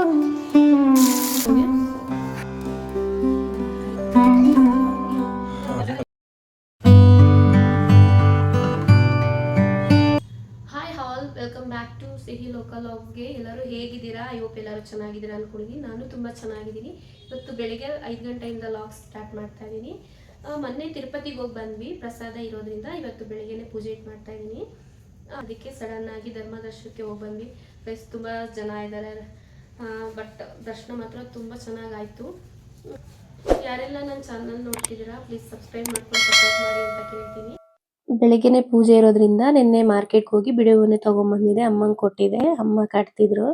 Hi all, welcome back to Sihi local ಲಾಗ್ಸ್ಗೆ. ಎಲ್ಲರೂ ಹೇಗಿದ್ದೀರಾ? ಐ ಹೋಪ್ ಎಲ್ಲರೂ ಚೆನ್ನಾಗಿದ್ದೀರಾ ಅನ್ಕೊಂಡಿದ್ದೀನಿ. ನಾನು ತುಂಬ ಚೆನ್ನಾಗಿದ್ದೀನಿ. ಇವತ್ತು ಬೆಳಿಗ್ಗೆ 5 ಗಂಟೆಯಿಂದ ಲಾಗ್ ಸ್ಟಾರ್ಟ್ ಮಾಡ್ತಾ ಇದ್ದೀನಿ. ಮೊನ್ನೆ ತಿರುಪತಿಗೆ ಹೋಗಿ ಬಂದ್ವಿ, ಪ್ರಸಾದ ಇರೋದ್ರಿಂದ ಇವತ್ತು ಬೆಳಿಗ್ಗೆನೆ ಪೂಜೆ ಮಾಡ್ತಾ ಇದ್ದೀನಿ. ಅದಕ್ಕೆ ಸಡನ್ ಆಗಿ ಧರ್ಮ ದರ್ಶನಕ್ಕೆ ಹೋಗಿ ಬಂದ್ವಿ. ಪ್ಲಸ್ ತುಂಬ ಜನ ಇದ್ದಾರೆ, ಬಟ್ ದರ್ಶನ ಮಾತ್ರ ತುಂಬ ಚೆನ್ನಾಗಾಯಿತು. ಯಾರೆಲ್ಲ ನನ್ನ ಚಾನಲ್ ನೋಡ್ತಿದ್ದೀರಾ ಪ್ಲೀಸ್ ಸಬ್ಸ್ಕ್ರೈಬ್ ಮಾಡ್ಕೊಂಡು ಸಪೋರ್ಟ್ ಮಾಡಿ ಅಂತ ಕೇಳ್ತೀನಿ. ಬೆಳಿಗ್ಗೆನೆ ಪೂಜೆ ಇರೋದ್ರಿಂದ ನಿನ್ನೆ ಮಾರ್ಕೆಟ್ಗೆ ಹೋಗಿ ಬಿಡಿ ಹೂವನ್ನೇ ತಗೊಂಡ್ಬಂದಿದ್ದೆ, ಅಮ್ಮಂಗೆ ಕೊಟ್ಟಿದ್ದೆ. ಅಮ್ಮ ಕಟ್ತಿದ್ರು.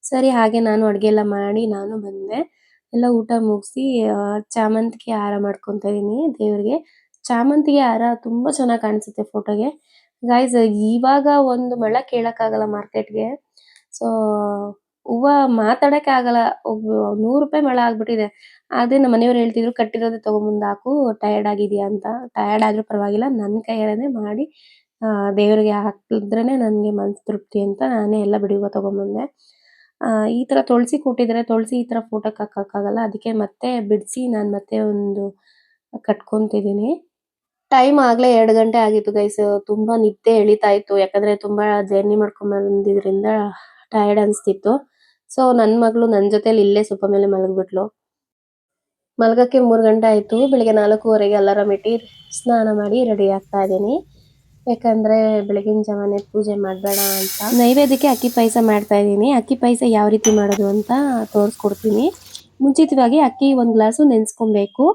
ಸರಿ, ಹಾಗೆ ನಾನು ಅಡುಗೆ ಎಲ್ಲ ಮಾಡಿ ನಾನು ಬಂದೆ. ಎಲ್ಲ ಊಟ ಮುಗಿಸಿ ಚಾಮಂತಿಗೆ ಹಾರ ಮಾಡ್ಕೊತಾ ಇದೀನಿ ದೇವ್ರಿಗೆ. ಚಾಮಂತಿಗೆ ಹಾರ ತುಂಬಾ ಚೆನ್ನಾಗಿ ಕಾಣಿಸುತ್ತೆ ಫೋಟೋಗೆ. ಗೈಸ್, ಇವಾಗ ಒಂದು ಮಳ ಕೇಳಕ್ಕಾಗಲ್ಲ ಮಾರ್ಕೆಟ್ಗೆ. ಸೊ ಹೂವ ಮಾತಾಡಕ್ಕೆ ಆಗಲ್ಲ, 100 ರೂಪಾಯಿ ಮಳ ಆಗ್ಬಿಟ್ಟಿದೆ. ಅದೇ ನಮ್ಮ ಮನೆಯವ್ರು ಹೇಳ್ತಿದ್ರು ಕಟ್ಟಿರೋದೇ ತಗೊಂಬಂದು ಹಾಕು, ಟಯರ್ಡ್ ಆಗಿದ್ಯಾ ಅಂತ. ಟಯರ್ಡ್ ಆದ್ರೂ ಪರವಾಗಿಲ್ಲ, ನನ್ನ ಕೈಯಲ್ಲೇ ಮಾಡಿ ದೇವರಿಗೆ ಹಾಕಿದ್ರೇನೆ ನನಗೆ ಮನಸ್ಸು ತೃಪ್ತಿ ಅಂತ ನಾನೇ ಎಲ್ಲ ಬಿಡಿ ಹೂವ ತಗೊಂಬಂದೆ. ಈ ತರ ತುಳಸಿ ಕೊಟ್ಟಿದ್ರೆ, ತುಳಸಿ ಈ ತರ ಫೋಟೋಕ್ಕೆ ಹಾಕಕ್ಕಾಗಲ್ಲ, ಅದಕ್ಕೆ ಮತ್ತೆ ಬಿಡಿಸಿ ನಾನು ಮತ್ತೆ ಒಂದು ಕಟ್ಕೊಂತಿದ್ದೀನಿ. ಟೈಮ್ ಆಗ್ಲೇ 2 ಗಂಟೆ ಆಗಿತ್ತು ಗೈಸ್. ತುಂಬಾ ನಿದ್ದೆ ಎಳಿತಾ ಇತ್ತು, ಯಾಕಂದ್ರೆ ತುಂಬಾ ಜರ್ನಿ ಮಾಡ್ಕೊಂಡ್ ಬಂದಿದ್ರಿಂದ ಟಯರ್ಡ್ ಅನ್ಸ್ತಿತ್ತು. ಸೊ ನನ್ನ ಮಗಳು ನನ್ನ ಜೊತೆಲಿ ಇಲ್ಲೇ ಸೋಫಾ ಮೇಲೆ ಮಲಗ್ಬಿಟ್ಲು. ಮಲಗಕ್ಕೆ 3 ಗಂಟೆ ಆಯ್ತು. ಬೆಳಿಗ್ಗೆ 4:15ಗೆ ಅಲಾರಾಮ್ ಇಟ್ಟು ಸ್ನಾನ ಮಾಡಿ ರೆಡಿ ಆಗ್ತಾ ಇದ್ದೀನಿ. ಯಾಕಂದ್ರೆ ಬೆಳಗಿನ ಜಾವನೇ ಪೂಜೆ ಮಾಡಬೇಡ ಅಂತ. ನೈವೇದ್ಯಕ್ಕೆ ಅಕ್ಕಿ ಪಾಯಸ ಮಾಡ್ತಾ ಇದ್ದೀನಿ. ಅಕ್ಕಿ ಪಾಯಸ ಯಾವ ರೀತಿ ಮಾಡೋದು ಅಂತ ತೋರಿಸ್ಕೊಡ್ತೀನಿ. ಮುಂಚಿತವಾಗಿ ಅಕ್ಕಿ 1 ಗ್ಲಾಸು ನೆನೆಸ್ಕೊಬೇಕು.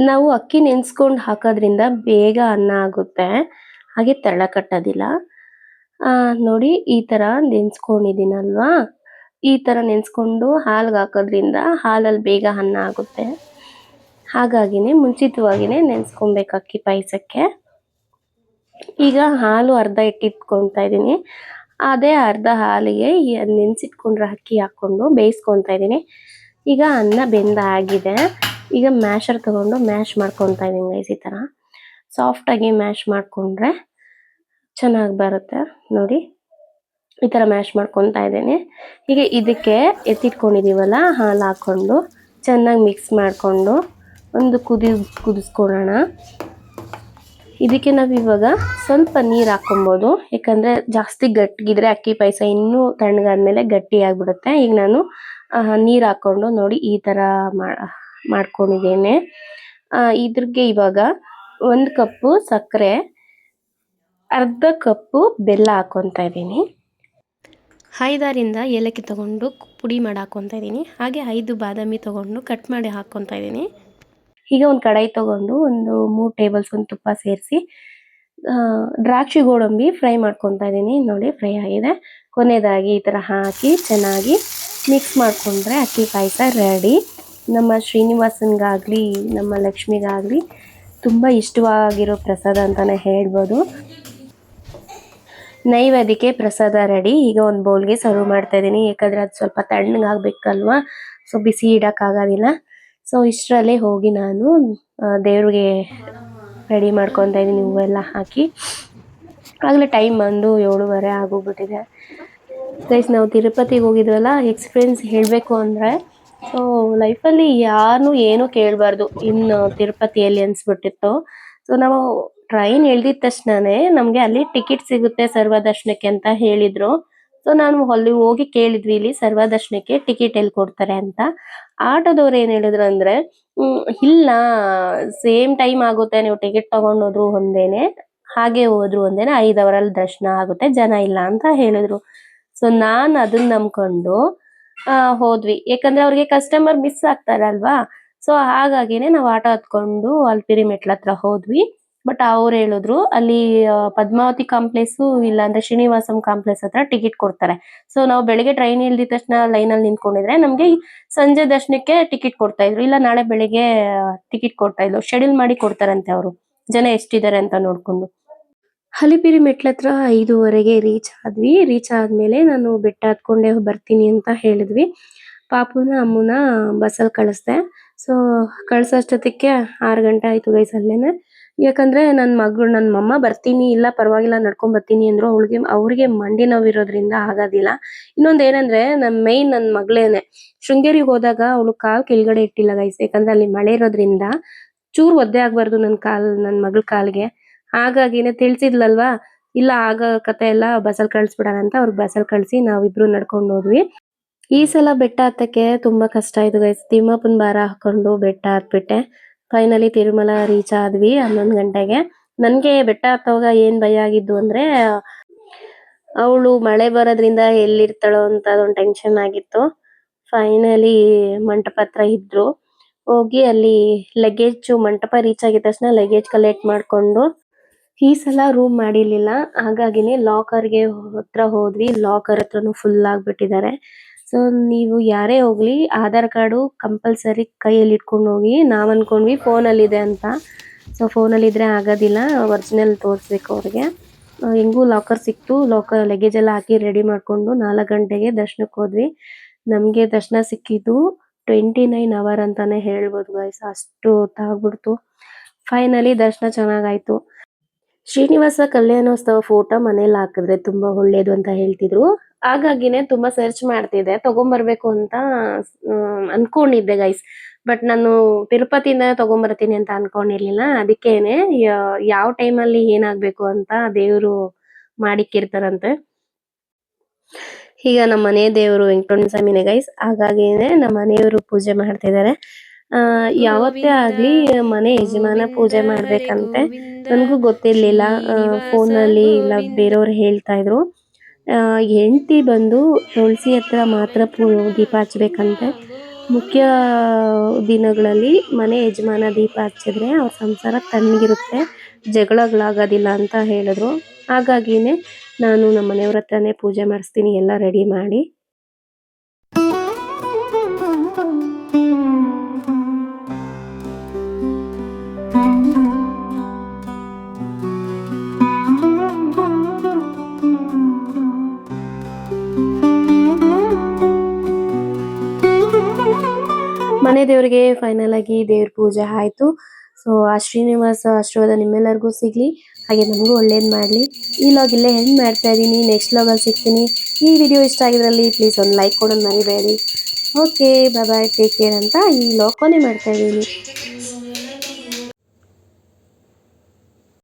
ನಾವು ಅಕ್ಕಿ ನೆನೆಸ್ಕೊಂಡು ಹಾಕೋದ್ರಿಂದ ಬೇಗ ಅನ್ನ ಆಗುತ್ತೆ, ಹಾಗೆ ತಳ ಕಟ್ಟೋದಿಲ್ಲ. ನೋಡಿ, ಈ ತರ ನೆನೆಸ್ಕೊಂಡಿದ್ದೀನಲ್ವಾ, ಈ ತರ ನೆನೆಸ್ಕೊಂಡು ಹಾಲ್ಗೆ ಹಾಕೋದ್ರಿಂದ ಹಾಲಲ್ಲಿ ಬೇಗ ಅನ್ನ ಆಗುತ್ತೆ. ಹಾಗಾಗಿನೇ ಮುಂಚಿತವಾಗಿನೇ ನೆನೆಸ್ಕೊಬೇಕು ಅಕ್ಕಿ ಪಾಯಸಕ್ಕೆ. ಈಗ ಹಾಲು ಅರ್ಧ ಇಟ್ಟಿಟ್ಕೊತಾ ಇದ್ದೀನಿ. ಅದೇ ಅರ್ಧ ಹಾಲಿಗೆ ನೆನೆಸಿಟ್ಕೊಂಡ್ರೆ ಅಕ್ಕಿ ಹಾಕ್ಕೊಂಡು ಬೇಯಿಸ್ಕೊತಾ ಇದ್ದೀನಿ. ಈಗ ಅನ್ನ ಬೆಂದಾಗಿದೆ. ಈಗ ಮ್ಯಾಶರ್ ತಗೊಂಡು ಮ್ಯಾಶ್ ಮಾಡ್ಕೊತಾ ಇದ್ದೀನಿ ಗೈಸ್. ಈ ಥರ ಸಾಫ್ಟಾಗಿ ಮ್ಯಾಶ್ ಮಾಡಿಕೊಂಡ್ರೆ ಚೆನ್ನಾಗಿ ಬರುತ್ತೆ. ನೋಡಿ, ಈ ಥರ ಮ್ಯಾಶ್ ಮಾಡ್ಕೊತಾ ಇದ್ದೀನಿ. ಈಗ ಇದಕ್ಕೆ ಎತ್ತಿಟ್ಕೊಂಡಿದ್ದೀವಲ್ಲ, ಹಾಲು ಹಾಕ್ಕೊಂಡು ಚೆನ್ನಾಗಿ ಮಿಕ್ಸ್ ಮಾಡಿಕೊಂಡು ಒಂದು ಕುದಿಸ್ಕೊಳ್ಳೋಣ. ಇದಕ್ಕೆ ನಾವು ಇವಾಗ ಸ್ವಲ್ಪ ನೀರು ಹಾಕ್ಕೊಬೋದು, ಯಾಕಂದರೆ ಜಾಸ್ತಿ ಗಟ್ಟಿಗಿದ್ರೆ ಅಕ್ಕಿ ಪಾಯಸ ಇನ್ನೂ ತಣ್ಣಗಾದ್ಮೇಲೆ ಗಟ್ಟಿ ಆಗಿಬಿಡುತ್ತೆ. ಈಗ ನಾನು ನೀರು ಹಾಕ್ಕೊಂಡು ನೋಡಿ ಈ ಥರ ಮಾಡ್ಕೊಂಡಿದ್ದೇನೆ. ಇದ್ರಿಗೆ ಇವಾಗ 1 ಕಪ್ಪು ಸಕ್ಕರೆ, ಅರ್ಧ ಕಪ್ಪು ಬೆಲ್ಲ ಹಾಕ್ಕೊತಾ ಇದ್ದೀನಿ. 5-6 ಏಲಕ್ಕಿ ತೊಗೊಂಡು ಪುಡಿ ಮಾಡಿ ಹಾಕ್ಕೊತಾ ಇದ್ದೀನಿ. ಹಾಗೆ 5 ಬಾದಾಮಿ ತೊಗೊಂಡು ಕಟ್ ಮಾಡಿ ಹಾಕ್ಕೊತಾ ಇದ್ದೀನಿ. ಈಗ ಒಂದು ಕಡಾಯಿ ತೊಗೊಂಡು ಒಂದು 3 ಟೇಬಲ್ ಸ್ಪೂನ್ ತುಪ್ಪ ಸೇರಿಸಿ ದ್ರಾಕ್ಷಿ ಗೋಡಂಬಿ ಫ್ರೈ ಮಾಡ್ಕೊತಾ ಇದ್ದೀನಿ. ನೋಡಿ, ಫ್ರೈ ಆಗಿದೆ. ಕೊನೆಯದಾಗಿ ಈ ಥರ ಹಾಕಿ ಚೆನ್ನಾಗಿ ಮಿಕ್ಸ್ ಮಾಡಿಕೊಂಡ್ರೆ ಅಕ್ಕಿ ಪಾಯಸ ರೆಡಿ. ನಮ್ಮ ಶ್ರೀನಿವಾಸನ್ಗಾಗಲಿ ನಮ್ಮ ಲಕ್ಷ್ಮಿಗಾಗಲಿ ತುಂಬ ಇಷ್ಟವಾಗಿರೋ ಪ್ರಸಾದ ಅಂತಲೇ ಹೇಳ್ಬೋದು. ನೈವೇದ್ಯಕ್ಕೆ ಪ್ರಸಾದ ರೆಡಿ. ಈಗ ಒಂದು ಬೌಲ್ಗೆ ಸರ್ವ್ ಮಾಡ್ತಾ ಇದ್ದೀನಿ, ಯಾಕಂದರೆ ಅದು ಸ್ವಲ್ಪ ತಣ್ಣಗಾಗಬೇಕಲ್ವ, ಸೊ ಬಿಸಿ ಇಡೋಕ್ಕಾಗೋದಿಲ್ಲ. ಸೊ ಇಷ್ಟರಲ್ಲೇ ಹೋಗಿ ನಾನು ದೇವ್ರಿಗೆ ರೆಡಿ ಮಾಡ್ಕೊತಾ ಇದ್ದೀನಿ, ಹೂವೆಲ್ಲ ಹಾಕಿ. ಆಗಲೇ ಟೈಮ್ ಬಂದು 7:30 ಆಗೋಗ್ಬಿಟ್ಟಿದೆ ಗೈಸ್. ನಾವು ತಿರುಪತಿಗೆ ಹೋಗಿದ್ವಲ್ಲ, ಎಕ್ಸ್ಪೀರಿಯನ್ಸ್ ಹೇಳಬೇಕು ಅಂದರೆ, ಸೊ ಲೈಫಲ್ಲಿ ಯಾರನ್ನೂ ಏನೂ ಕೇಳಬಾರ್ದು ಇನ್ನು ತಿರುಪತಿಯಲ್ಲಿ ಅನಿಸ್ಬಿಟ್ಟಿತ್ತು. ಸೊ ನಾವು ಟ್ರೈನ್ ಇಳ್ದಿದ ತಕ್ಷಣವೇ ನಮಗೆ ಅಲ್ಲಿ ಟಿಕೆಟ್ ಸಿಗುತ್ತೆ ಸರ್ವದರ್ಶನಕ್ಕೆ ಅಂತ ಹೇಳಿದರು. ಸೊ ನಾನು ಅಲ್ಲಿ ಹೋಗಿ ಕೇಳಿದ್ವಿ, ಇಲ್ಲಿ ಸರ್ವದರ್ಶನಕ್ಕೆ ಟಿಕೆಟ್ ಎಲ್ಲಿ ಕೊಡ್ತಾರೆ ಅಂತ. ಆಟೋದವ್ರು ಏನು ಹೇಳಿದ್ರು ಅಂದರೆ, ಇಲ್ಲ, ಸೇಮ್ ಟೈಮ್ ಆಗುತ್ತೆ, ನೀವು ಟಿಕೆಟ್ ತೊಗೊಂಡೋದ್ರು ಒಂದೇನೆ, ಹಾಗೆ ಹೋದ್ರು ಒಂದೇನೆ, 5 ಅವರಲ್ಲಿ ದರ್ಶನ ಆಗುತ್ತೆ, ಜನ ಇಲ್ಲ ಅಂತ ಹೇಳಿದ್ರು. ಸೊ ನಾನು ಅದನ್ನ ನಂಬ್ಕೊಂಡು ಹೋದ್ವಿ, ಯಾಕಂದ್ರೆ ಅವ್ರಿಗೆ ಕಸ್ಟಮರ್ ಮಿಸ್ ಆಗ್ತಾರಲ್ವಾ. ಸೊ ಹಾಗಾಗಿನೇ ನಾವು ಆಟೋ ಹತ್ಕೊಂಡು ಅಲ್ಪಿರಿ ಮೆಟ್ಲ ಹತ್ರ ಹೋದ್ವಿ. ಬಟ್ ಅವ್ರು ಹೇಳಿದ್ರು ಅಲ್ಲಿ ಪದ್ಮಾವತಿ ಕಾಂಪ್ಲೆಕ್ಸು ಇಲ್ಲ ಅಂದ್ರೆ ಶ್ರೀನಿವಾಸಂ ಕಾಂಪ್ಲೆಕ್ಸ್ ಹತ್ರ ಟಿಕೆಟ್ ಕೊಡ್ತಾರೆ. ಸೊ ನಾವು ಬೆಳಿಗ್ಗೆ ಟ್ರೈನ್ ಇಳ್ದಿದ ತಕ್ಷಣ ಲೈನಲ್ಲಿ ನಿಂತ್ಕೊಂಡಿದ್ರೆ ನಮಗೆ ಸಂಜೆ ದರ್ಶನಕ್ಕೆ ಟಿಕೆಟ್ ಕೊಡ್ತಾ ಇದ್ರು, ಇಲ್ಲ ನಾಳೆ ಬೆಳಿಗ್ಗೆ ಟಿಕೆಟ್ ಕೊಡ್ತಾ ಇದ್ರು. ಶೆಡ್ಯೂಲ್ ಮಾಡಿ ಕೊಡ್ತಾರಂತೆ ಅವರು, ಜನ ಎಷ್ಟಿದ್ದಾರೆ ಅಂತ ನೋಡ್ಕೊಂಡು. ಅಲಿಪಿರಿ ಮೆಟ್ಲ ಹತ್ರ 5:30ಗೆ ರೀಚ್ ಆದ್ವಿ. ರೀಚ್ ಆದ್ಮೇಲೆ ನಾನು ಬೆಟ್ಟ ಹತ್ಕೊಂಡೆ ಬರ್ತೀನಿ ಅಂತ ಹೇಳಿದ್ವಿ. ಪಾಪುನ ಅಮ್ಮನ ಬಸ್ಸಲ್ಲಿ ಕಳಿಸ್ದೆ. ಸೊ ಕಳ್ಸೋಷ್ಟೊತ್ತಿಗೆ 6 ಗಂಟೆ ಆಯ್ತು ಗೈಸ್. ಅಲ್ಲೇನೆ ಯಾಕಂದ್ರೆ ನನ್ನ ಮಮ್ಮ ಬರ್ತೀನಿ ಇಲ್ಲ ಪರವಾಗಿಲ್ಲ ನಡ್ಕೊಂಡ್ ಬರ್ತೀನಿ ಅಂದ್ರು ಅವ್ರಿಗೆ ಮಂಡಿ ನೋವಿರೋದ್ರಿಂದ ಆಗೋದಿಲ್ಲ. ಇನ್ನೊಂದೇನಂದ್ರೆ ನನ್ ಮಗಳೇನೆ ಶೃಂಗೇರಿಗೆ ಹೋದಾಗ ಅವಳು ಕಾಲ್ ಕೆಳಗಡೆ ಇಟ್ಟಿಲ್ಲ ಗೈಸ್. ಯಾಕಂದ್ರೆ ಅಲ್ಲಿ ಮಳೆ ಇರೋದ್ರಿಂದ ಚೂರ್ ಒದ್ದೆ ಆಗ್ಬಾರ್ದು ನನ್ ಮಗಳ ಕಾಲ್ಗೆ. ಹಾಗಾಗಿನೇ ತಿಳಿಸಿದ್ಲಲ್ವಾ, ಇಲ್ಲ ಆಗ ಕತೆ ಎಲ್ಲ ಬಸ್ಸಲ್ಲಿ ಕಳ್ಸ್ಬಿಡೋಣ ಅಂತ ಅವ್ರಿಗೆ ಬಸ್ಸಲ್ಲಿ ಕಳ್ಸಿ ನಾವಿಬ್ರು ನಡ್ಕೊಂಡು ಹೋದ್ವಿ. ಈ ಸಲ ಬೆಟ್ಟ ಹತ್ತಕ್ಕೆ ತುಂಬಾ ಕಷ್ಟ ಆಯ್ತು ಗೈಸ್. ತಿಮ್ಮಪ್ಪನ ಭಾರ ಹಾಕೊಂಡು ಬೆಟ್ಟ ಹತ್ಬಿಟ್ಟೆ. ಫೈನಲಿ ತಿರುಮಲ ರೀಚ್ ಆದ್ವಿ 11 ಗಂಟೆಗೆ. ನನ್ಗೆ ಬೆಟ್ಟ ಹತ್ತುವಾಗ ಏನ್ ಭಯ ಆಗಿದ್ದು ಅಂದ್ರೆ ಅವಳು ಮಳೆ ಬರೋದ್ರಿಂದ ಎಲ್ಲಿರ್ತಾಳೋ ಅಂತ ಅದೊಂದು ಟೆನ್ಷನ್ ಆಗಿತ್ತು. ಫೈನಲಿ ಮಂಟಪ ಹತ್ರ ಇದ್ರು. ಹೋಗಿ ಅಲ್ಲಿ ಮಂಟಪ ರೀಚ್ ಆಗಿದ ತಕ್ಷಣ ಲಗೇಜ್ ಕಲೆಕ್ಟ್ ಮಾಡ್ಕೊಂಡು, ಈ ಸಲ ರೂಮ್ ಮಾಡಿರ್ಲಿಲ್ಲ ಹಾಗಾಗಿನೇ ಲಾಕರ್ಗೆ ಹತ್ರ ಹೋದ್ವಿ. ಲಾಕರ್ ಹತ್ರನು ಫುಲ್ ಆಗ್ಬಿಟ್ಟಿದ್ದಾರೆ. ಸೊ ನೀವು ಯಾರೇ ಹೋಗ್ಲಿ ಆಧಾರ್ ಕಾರ್ಡು ಕಂಪಲ್ಸರಿ ಕೈಯಲ್ಲಿ ಇಟ್ಕೊಂಡು ಹೋಗಿ. ನಾವ್ ಅನ್ಕೊಂಡ್ವಿ ಫೋನಲ್ಲಿ ಇದೆ ಅಂತ. ಸೊ ಫೋನಲ್ಲಿ ಇದ್ರೆ ಆಗೋದಿಲ್ಲ, ಒರಿಜಿನಲ್ ತೋರಿಸ್ಬೇಕು ಅವ್ರಿಗೆ. ಹೆಂಗೂ ಲಾಕರ್ ಸಿಕ್ತು. ಲಗೇಜ್ ಎಲ್ಲ ಹಾಕಿ ರೆಡಿ ಮಾಡ್ಕೊಂಡು 4 ಗಂಟೆಗೆ ದರ್ಶನಕ್ಕೆ ಹೋದ್ವಿ. ನಮ್ಗೆ ದರ್ಶನ ಸಿಕ್ಕಿದ್ದು 29 ಅವರ್ ಅಂತಾನೆ ಹೇಳ್ಬೋದು ಗೈಸ್, ಅಷ್ಟು ಹೊತ್ತಾಗ್ಬಿಡ್ತು. ಫೈನಲಿ ದರ್ಶನ ಚೆನ್ನಾಗಾಯ್ತು. ಶ್ರೀನಿವಾಸ ಕಲ್ಯಾಣೋತ್ಸವ ಫೋಟೋ ಮನೇಲಿ ಹಾಕಿದ್ರೆ ತುಂಬಾ ಒಳ್ಳೇದು ಅಂತ ಹೇಳ್ತಿದ್ರು. ಹಾಗಾಗಿನೇ ತುಂಬಾ ಸರ್ಚ್ ಮಾಡ್ತಿದ್ದೆ, ತಗೊಂಬರ್ಬೇಕು ಅಂತ ಅನ್ಕೊಂಡಿದ್ದೆ ಗೈಸ್. ಬಟ್ ನಾನು ತಿರುಪತಿಯಿಂದ ತಗೊಂಬರ್ತೀನಿ ಅಂತ ಅನ್ಕೊಂಡಿರ್ಲಿಲ್ಲ. ಅದಕ್ಕೇನೆ ಯಾವ ಟೈಮಲ್ಲಿ ಏನಾಗ್ಬೇಕು ಅಂತ ದೇವ್ರು ಮಾಡಿಕ್ಕಿರ್ತಾರಂತೆ. ಈಗ ನಮ್ಮ ಮನೆ ದೇವರು ವೆಂಕಟರಮಣ ಸ್ವಾಮಿನೇ ಗೈಸ್. ಹಾಗಾಗಿನೇ ನಮ್ಮ ಮನೆಯವರು ಪೂಜೆ ಮಾಡ್ತಿದ್ದಾರೆ. ಯಾವತ್ತೇ ಆಗ್ಲಿ ಮನೆ ಯಜಮಾನ ಪೂಜೆ ಮಾಡ್ಬೇಕಂತೆ. ನನ್ಗೂ ಗೊತ್ತಿರ್ಲಿಲ್ಲ. ಫೋನಲ್ಲಿ ಇಲ್ಲ ಬೇರೆಯವ್ರು ಹೇಳ್ತಾ ಇದ್ರು. ಹೆಂಡತಿ ಬಂದು ತುಳಸಿ ಹತ್ರ ಮಾತ್ರ ದೀಪ ಹಚ್ಬೇಕಂತೆ. ಮುಖ್ಯ ದಿನಗಳಲ್ಲಿ ಮನೆ ಯಜಮಾನ ದೀಪ ಹಚ್ಚಿದ್ರೆ ಅವ್ರ ಸಂಸಾರ ತಣ್ಣಗಿರುತ್ತೆ, ಜಗಳಗಳಾಗೋದಿಲ್ಲ ಅಂತ ಹೇಳಿದ್ರು. ಹಾಗಾಗಿನೇ ನಾನು ನಮ್ಮ ಮನೆಯವ್ರ ಹತ್ರನೇ ಪೂಜೆ ಮಾಡಿಸ್ತೀನಿ ಎಲ್ಲ ರೆಡಿ ಮಾಡಿ. ಮನೆ ದೇವರಿಗೆ ಫೈನಲ್ ಆಗಿ ದೇವ್ರ ಪೂಜೆ ಆಯ್ತು. ಸೊ ಆ ಶ್ರೀನಿವಾಸ ಆಶೀರ್ವಾದ ನಿಮ್ಮೆಲ್ಲರಿಗೂ ಸಿಗ್ಲಿ, ಹಾಗೆ ನಮಗೂ ಒಳ್ಳೇದು ಮಾಡಲಿ. ಈ ಲಾಗ್ ಇಲ್ಲೇ ಎಂಡ್ ಮಾಡ್ತಾ ಇದ್ದೀನಿ. ನೆಕ್ಸ್ಟ್ ಲಾಗಲ್ಲಿ ಸಿಗ್ತೀನಿ. ಈ ವಿಡಿಯೋ ಇಷ್ಟ ಆಗಿದ್ರಲ್ಲಿ ಪ್ಲೀಸ್ ಒಂದು ಲೈಕ್ ಕೊಡೋದು ಮರಿಬೇಡಿ. ಓಕೆ ಬಾಯ್, ಟೇಕ್ ಕೇರ್ ಅಂತ ಈ ಲಾಗ್ ಕೊನೆ ಮಾಡ್ತಾ ಇದ್ದೀನಿ.